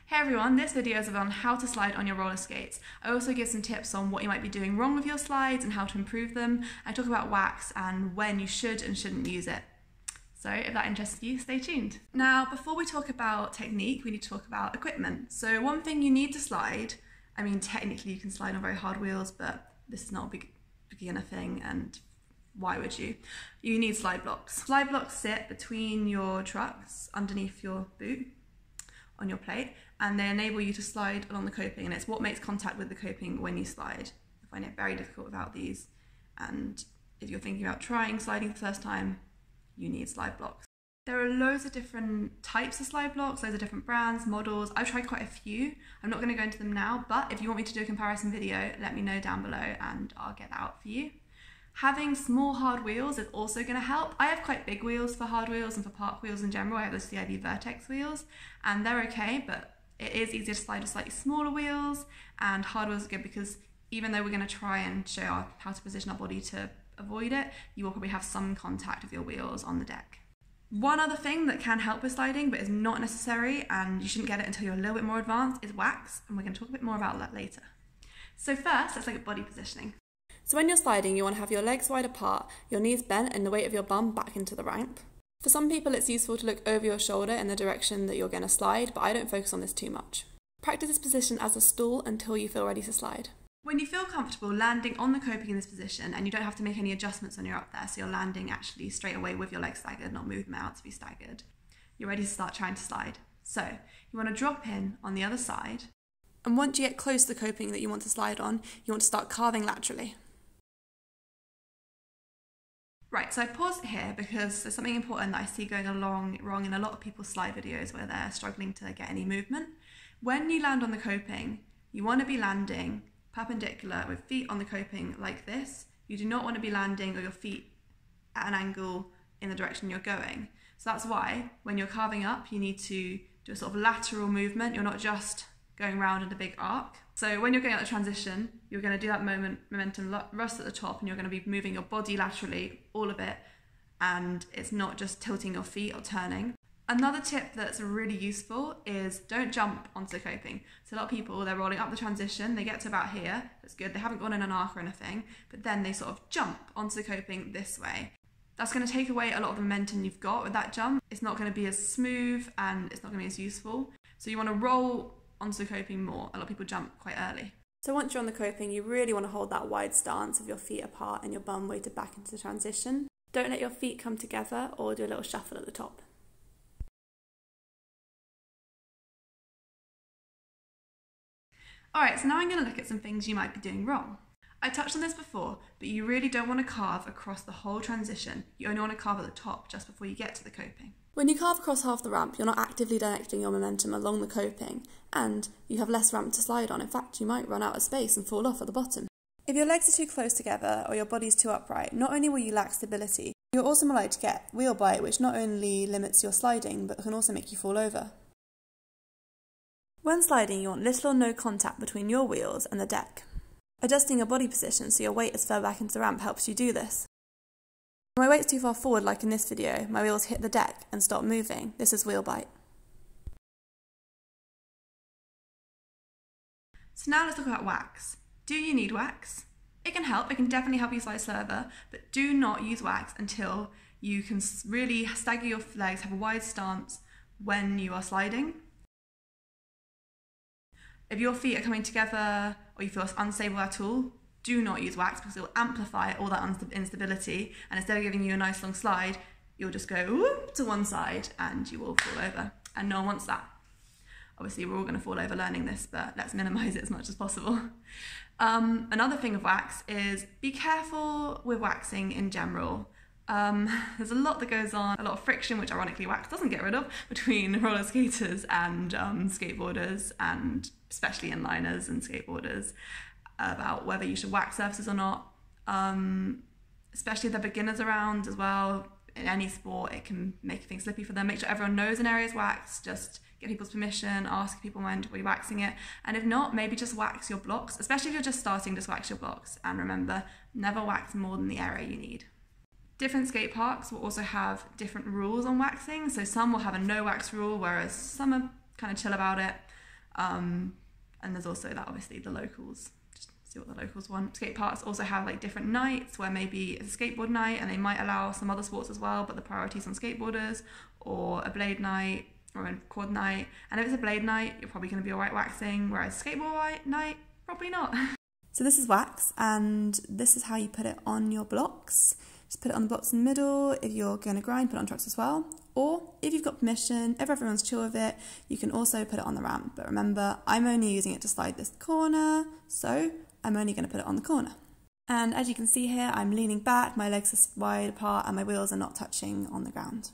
Hey everyone, this video is on how to slide on your roller skates. I also give some tips on what you might be doing wrong with your slides and how to improve them. I talk about wax and when you should and shouldn't use it. So if that interests you, stay tuned. Now, before we talk about technique, we need to talk about equipment. So one thing you need to slide, I mean technically you can slide on very hard wheels, but this is not a beginner thing and why would you? You need slide blocks. Slide blocks sit between your trucks, underneath your boot, on your plate, and they enable you to slide along the coping, and it's what makes contact with the coping when you slide. I find it very difficult without these, and if you're thinking about trying sliding for the first time, you need slide blocks. There are loads of different types of slide blocks, loads of different brands, models. I've tried quite a few. I'm not going to go into them now, but if you want me to do a comparison video, let me know down below and I'll get that out for you. Having small hard wheels is also going to help. I have quite big wheels for hard wheels and for park wheels in general. I have the CIB Vertex wheels and they're okay, but it is easier to slide with slightly smaller wheels, and hard wheels are good because even though we're going to try and show how to position our body to avoid it, you will probably have some contact with your wheels on the deck. One other thing that can help with sliding but is not necessary, and you shouldn't get it until you're a little bit more advanced, is wax, and we're going to talk a bit more about that later. So first, let's look at body positioning. So when you're sliding, you want to have your legs wide apart, your knees bent and the weight of your bum back into the ramp. For some people it's useful to look over your shoulder in the direction that you're going to slide, but I don't focus on this too much. Practice this position as a stool until you feel ready to slide. When you feel comfortable landing on the coping in this position, and you don't have to make any adjustments when you're up there, so you're landing actually straight away with your legs staggered, not move them out to be staggered, you're ready to start trying to slide. So you want to drop in on the other side, and once you get close to the coping that you want to slide on, you want to start carving laterally. Right, so I paused it here because there's something important that I see going wrong in a lot of people's slide videos where they're struggling to get any movement. When you land on the coping, you want to be landing perpendicular with feet on the coping like this. You do not want to be landing with your feet at an angle in the direction you're going. So that's why when you're carving up, you need to do a sort of lateral movement. You're not just going round in a big arc. So when you're going out the transition, you're going to do that momentum rust at the top, and you're going to be moving your body laterally, all of it, and it's not just tilting your feet or turning. Another tip that's really useful is don't jump onto the coping. So a lot of people, they're rolling up the transition, they get to about here, that's good, they haven't gone in an arc or anything, but then they sort of jump onto the coping this way. That's going to take away a lot of the momentum you've got with that jump. It's not going to be as smooth and it's not going to be as useful. So you want to roll onto the coping more. A lot of people jump quite early. So once you're on the coping, you really want to hold that wide stance of your feet apart and your bum weighted back into the transition. Don't let your feet come together or do a little shuffle at the top. Alright, so now I'm going to look at some things you might be doing wrong. I touched on this before, but you really don't want to carve across the whole transition. You only want to carve at the top just before you get to the coping. When you carve across half the ramp, you're not actively directing your momentum along the coping, and you have less ramp to slide on. In fact, you might run out of space and fall off at the bottom. If your legs are too close together or your body's too upright, not only will you lack stability, you're also more likely to get wheel bite, which not only limits your sliding, but can also make you fall over. When sliding, you want little or no contact between your wheels and the deck. Adjusting your body position so your weight is further back into the ramp helps you do this. If my weight's too far forward, like in this video, my wheels hit the deck and stop moving. This is wheel bite. So now let's talk about wax. Do you need wax? It can help, it can definitely help you slide slower, but do not use wax until you can really stagger your legs, have a wide stance when you are sliding. If your feet are coming together or you feel unstable at all, do not use wax because it will amplify all that instability, and instead of giving you a nice long slide, you'll just go whoop to one side and you will fall over, and no one wants that. Obviously we're all going to fall over learning this, but let's minimise it as much as possible. Another thing of wax is be careful with waxing in general. There's a lot that goes on, a lot of friction, which ironically wax doesn't get rid of, between roller skaters and skateboarders, and especially inliners and skateboarders, about whether you should wax surfaces or not, especially if they're beginners around as well. In any sport, it can make things slippy for them. Make sure everyone knows an area is waxed, just get people's permission, ask if people mind while you're waxing it, and if not, maybe just wax your blocks, especially if you're just starting, just wax your blocks, and remember, never wax more than the area you need. Different skate parks will also have different rules on waxing, so some will have a no wax rule, whereas some are kind of chill about it. And there's also that, obviously, the locals, just see what the locals want. Skate parks also have like different nights where maybe it's a skateboard night and they might allow some other sports as well, but the priority's on skateboarders, or a blade night or a quad night. And if it's a blade night, you're probably going to be all right waxing, whereas skateboard night, probably not. So this is wax, and this is how you put it on your blocks. Just put it on the blocks in the middle. If you're going to grind, put it on trucks as well. Or if you've got permission, if everyone's chill with it, you can also put it on the ramp. But remember, I'm only using it to slide this corner, so I'm only going to put it on the corner. And as you can see here, I'm leaning back, my legs are wide apart, and my wheels are not touching on the ground.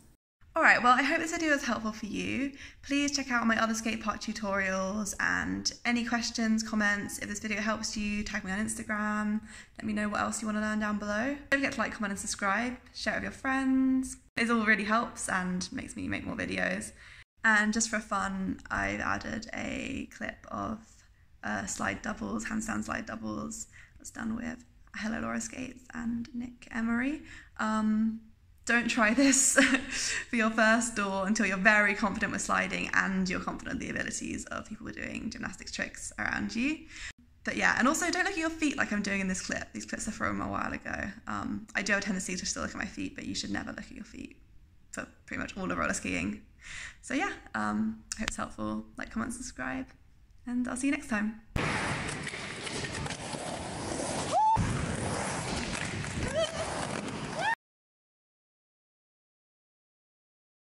Alright, well, I hope this video was helpful for you. Please check out my other skate park tutorials, and any questions, comments, if this video helps you, tag me on Instagram, let me know what else you want to learn down below. Don't forget to like, comment and subscribe, share it with your friends. It all really helps and makes me make more videos. And just for fun, I've added a clip of slide doubles, handstand slide doubles, that's done with Hello Rollerskates and Nick Emery. Don't try this for your first or until you're very confident with sliding and you're confident in the abilities of people who are doing gymnastics tricks around you. But yeah, and also don't look at your feet like I'm doing in this clip. These clips are from a while ago. I do have a tendency to still look at my feet, but you should never look at your feet for pretty much all of roller skiing. So yeah, I hope it's helpful. Like, comment, subscribe, and I'll see you next time.